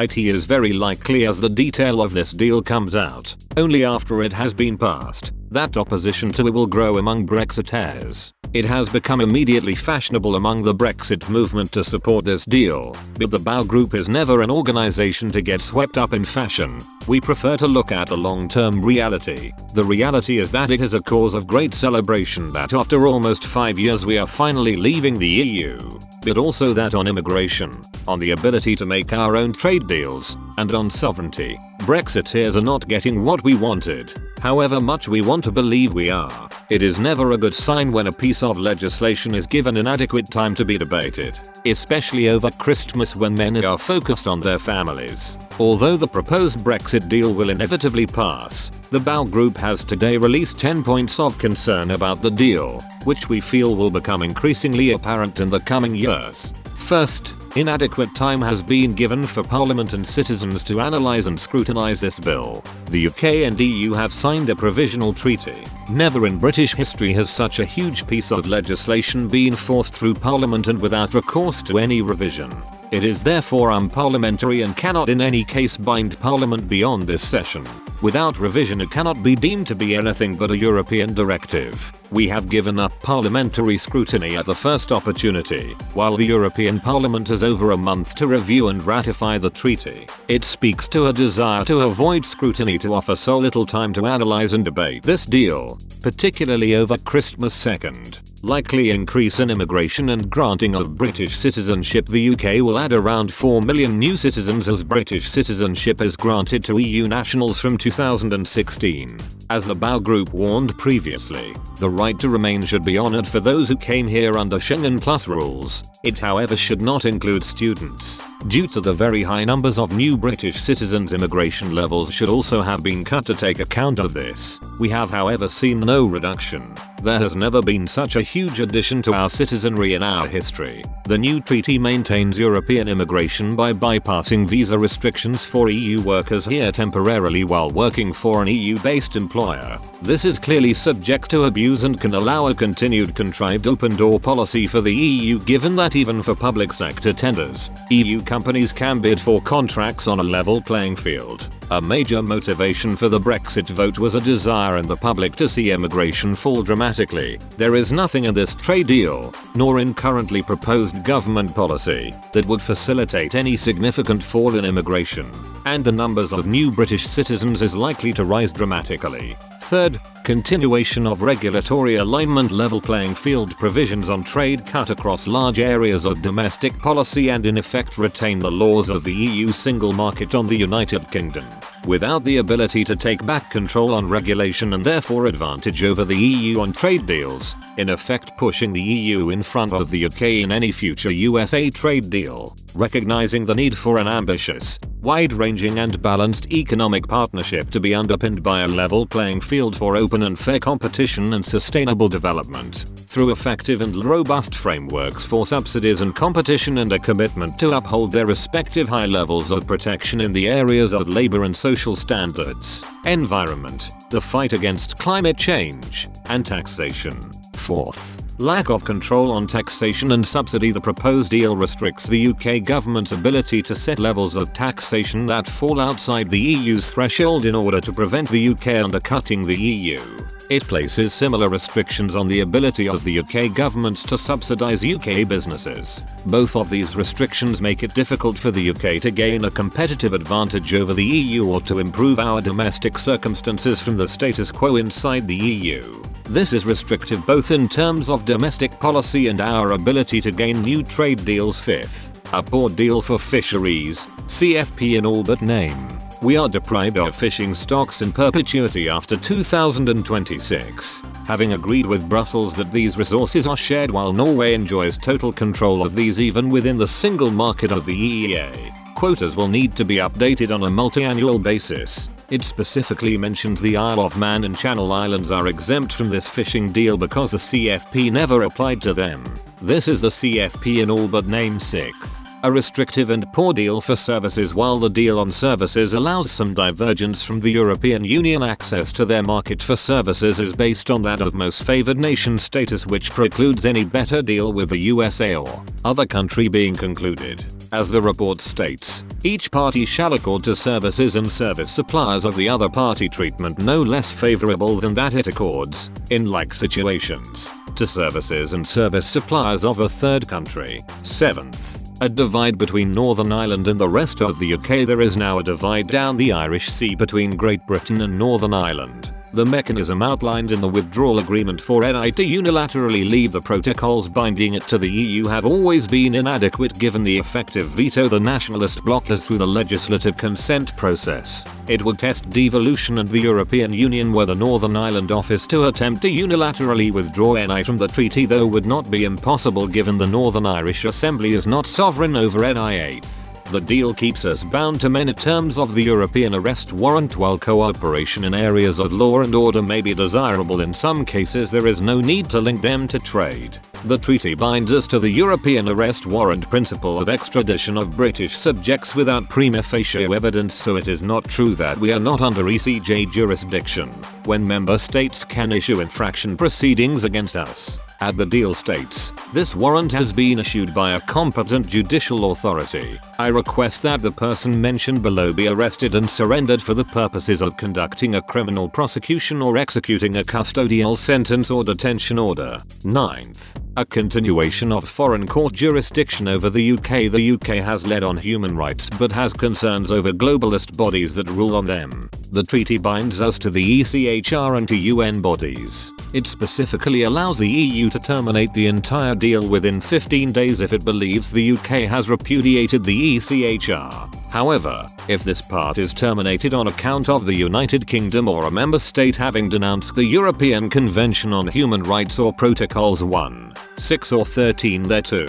It is very likely, as the detail of this deal comes out only after it has been passed, that opposition to it will grow among Brexiteers. It has become immediately fashionable among the Brexit movement to support this deal, but the BOW Group is never an organization to get swept up in fashion. We prefer to look at a long-term reality. The reality is that it is a cause of great celebration that after almost 5 years we are finally leaving the EU. But also that on immigration, on the ability to make our own trade deals, and on sovereignty, Brexiteers are not getting what we wanted. However much we want to believe we are, it is never a good sign when a piece of legislation is given inadequate time to be debated, especially over Christmas when men are focused on their families. Although the proposed Brexit deal will inevitably pass, the BOW Group has today released 10 points of concern about the deal, which we feel will become increasingly apparent in the coming years. First, inadequate time has been given for Parliament and citizens to analyse and scrutinise this bill. The UK and EU have signed a provisional treaty. Never in British history has such a huge piece of legislation been forced through Parliament and without recourse to any revision. It is therefore unparliamentary and cannot in any case bind Parliament beyond this session. Without revision it cannot be deemed to be anything but a European directive. We have given up parliamentary scrutiny at the first opportunity, while the European Parliament has over a month to review and ratify the treaty. It speaks to a desire to avoid scrutiny to offer so little time to analyse and debate this deal, particularly over Christmas. Second, likely increase in immigration and granting of British citizenship. The UK will add around 4 million new citizens as British citizenship is granted to EU nationals from 2016. As the BOW Group warned previously, the right to remain should be honoured for those who came here under Schengen Plus rules. It however should not include students. Due to the very high numbers of new British citizens, immigration levels should also have been cut to take account of this. We have however seen no reduction. There has never been such a huge addition to our citizenry in our history. The new treaty maintains European immigration by bypassing visa restrictions for EU workers here temporarily while working for an EU-based employer. This is clearly subject to abuse and can allow a continued contrived open door policy for the EU, given that even for public sector tenders, EU companies can bid for contracts on a level playing field. A major motivation for the Brexit vote was a desire in the public to see immigration fall dramatically. There is nothing in this trade deal, nor in currently proposed government policy, that would facilitate any significant fall in immigration, and the numbers of new British citizens is likely to rise dramatically. Third, continuation of regulatory alignment. Level playing field provisions on trade cut across large areas of domestic policy and in effect retain the laws of the EU single market on the United Kingdom, without the ability to take back control on regulation and therefore advantage over the EU on trade deals, in effect pushing the EU in front of the UK in any future USA trade deal. Recognizing the need for an ambitious, wide-ranging and balanced economic partnership to be underpinned by a level playing field for open and fair competition and sustainable development, through effective and robust frameworks for subsidies and competition, and a commitment to uphold their respective high levels of protection in the areas of labour and social standards, environment, the fight against climate change, and taxation. Fourth, lack of control on taxation and subsidy. The proposed deal restricts the UK government's ability to set levels of taxation that fall outside the EU's threshold in order to prevent the UK undercutting the EU. It places similar restrictions on the ability of the UK government to subsidise UK businesses. Both of these restrictions make it difficult for the UK to gain a competitive advantage over the EU or to improve our domestic circumstances from the status quo inside the EU. This is restrictive both in terms of domestic policy and our ability to gain new trade deals. Fifth, a poor deal for fisheries, CFP in all but name. We are deprived of fishing stocks in perpetuity after 2026, having agreed with Brussels that these resources are shared while Norway enjoys total control of these even within the single market of the EEA. Quotas will need to be updated on a multi-annual basis. It specifically mentions the Isle of Man and Channel Islands are exempt from this fishing deal because the CFP never applied to them. This is the CFP in all but name. Sixth, a restrictive and poor deal for services. While the deal on services allows some divergence from the European Union, access to their market for services is based on that of most favored nation status, which precludes any better deal with the USA or other country being concluded. As the report states, each party shall accord to services and service suppliers of the other party treatment no less favorable than that it accords, in like situations, to services and service suppliers of a third country. 7th. A divide between Northern Ireland and the rest of the UK. There is now a divide down the Irish Sea between Great Britain and Northern Ireland. The mechanism outlined in the withdrawal agreement for NI to unilaterally leave the protocols binding it to the EU have always been inadequate given the effective veto the nationalist bloc has through the legislative consent process. It would test devolution and the European Union were the Northern Ireland office to attempt to unilaterally withdraw NI from the treaty, though would not be impossible given the Northern Irish Assembly is not sovereign over NI. 8th. The deal keeps us bound to many terms of the European arrest warrant. While cooperation in areas of law and order may be desirable, in some cases there is no need to link them to trade. The treaty binds us to the European arrest warrant principle of extradition of British subjects without prima facie evidence, so it is not true that we are not under ECJ jurisdiction when member states can issue infraction proceedings against us. As the deal states, this warrant has been issued by a competent judicial authority. I request that the person mentioned below be arrested and surrendered for the purposes of conducting a criminal prosecution or executing a custodial sentence or detention order. 9th. A continuation of foreign court jurisdiction over the UK. The UK has led on human rights but has concerns over globalist bodies that rule on them. The treaty binds us to the ECHR and to UN bodies. It specifically allows the EU to terminate the entire deal within 15 days if it believes the UK has repudiated the ECHR. However, if this part is terminated on account of the United Kingdom or a member state having denounced the European Convention on Human Rights or Protocols 1, 6 or 13 thereto,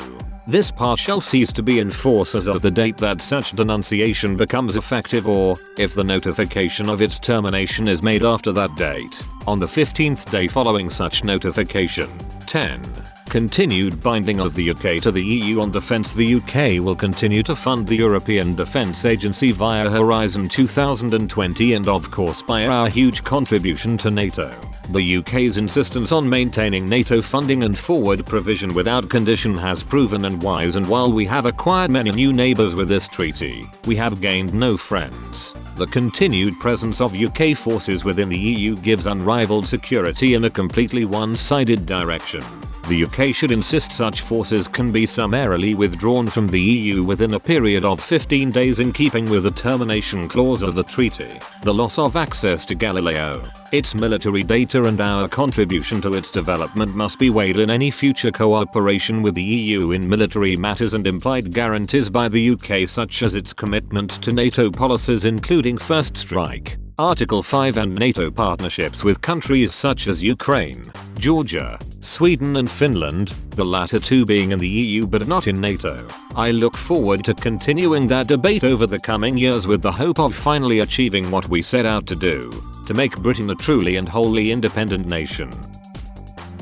this part shall cease to be in force as of the date that such denunciation becomes effective, or, if the notification of its termination is made after that date, on the 15th day following such notification. 10. Continued binding of the UK to the EU on defence. The UK will continue to fund the European Defence Agency via Horizon 2020 and of course by our huge contribution to NATO. The UK's insistence on maintaining NATO funding and forward provision without condition has proven unwise, and while we have acquired many new neighbours with this treaty, we have gained no friends. The continued presence of UK forces within the EU gives unrivaled security in a completely one-sided direction. The UK should insist such forces can be summarily withdrawn from the EU within a period of 15 days in keeping with the termination clause of the treaty. The loss of access to Galileo, its military data and our contribution to its development must be weighed in any future cooperation with the EU in military matters and implied guarantees by the UK, such as its commitment to NATO policies including First Strike, Article 5 and NATO partnerships with countries such as Ukraine, Georgia, Sweden and Finland, the latter two being in the EU but not in NATO. I look forward to continuing that debate over the coming years with the hope of finally achieving what we set out to do, to make Britain a truly and wholly independent nation.